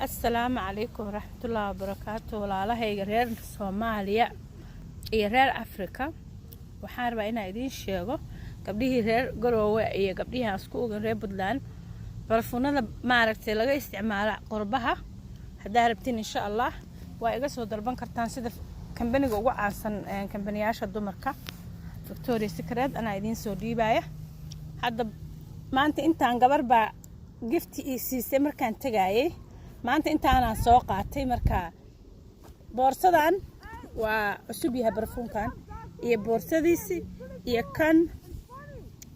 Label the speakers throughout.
Speaker 1: السلام عليكم ورحمة الله وبركاته. walaalahayga reer Soomaaliya iyo reer Afrika waxaan rabaa inaan idin sheego gabdhihii reer Garowe iyo gabdhihii isku ogan reer Puntland barfuunada maaragtay laga isticmaalo qurbaha hadaa rabtiin insha Allah waa iga soo dalban kartaan sida kambaniga ugu caansan kambaniyaasha dumarka Victoria's Secret ana idin soo dhiibaya hadda maanta intaan gabar baa gift ii siisay markaan tagayay maanta intaanaan soo qaatay marka boorsadan waa cusub yahay barfuunkan iyo boorsadiisi iyo kan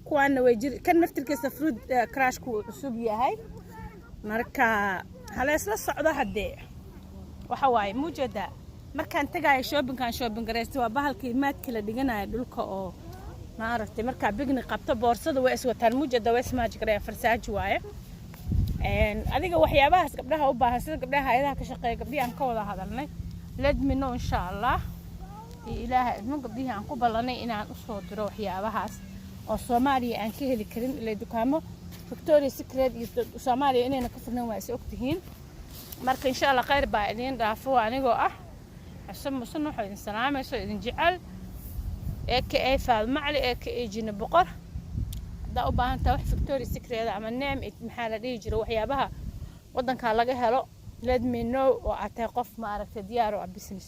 Speaker 1: kuwana way jir kan naftirkiisa fruit crash ku cusub yahay marka hala isla socdo hadee waxa waay muujada markaan tagay shopping gareysto waa bahalkii maadka la dhiganayo dhulka oo maaragtay marka bigni qabto boorsada way iswataan muujada way smaaj gareey farsaaji waaye adiga waxyaabahaas gabdhaha u baahan sida gabdhaha hay'adaha ka shaqeeya gabdhihi aan ka wada hadalnay let me know insha Allah ilaahay idmo gabdhihi aan ku ballanay inaan u soo diro waxyaabahaas oo Soomaaliya aan ka heli karin ilaa dukaamo Victoria's Secret iyo Soomaaliya inayna ka furnan waa is ogtihiin marka insha Allah khayr baa idin dhaafo anigoo ah xasan musan wuxuu idin salaamayso idin jecel AKA Faalma Cali AKA Jina Boqor da u baahan tahay Victoria's Secret ama neem maxaa la dhigi jiray waxyaabaha wadanka laga helo let me know oo aad tahay qof ma aragtay diyaar oo business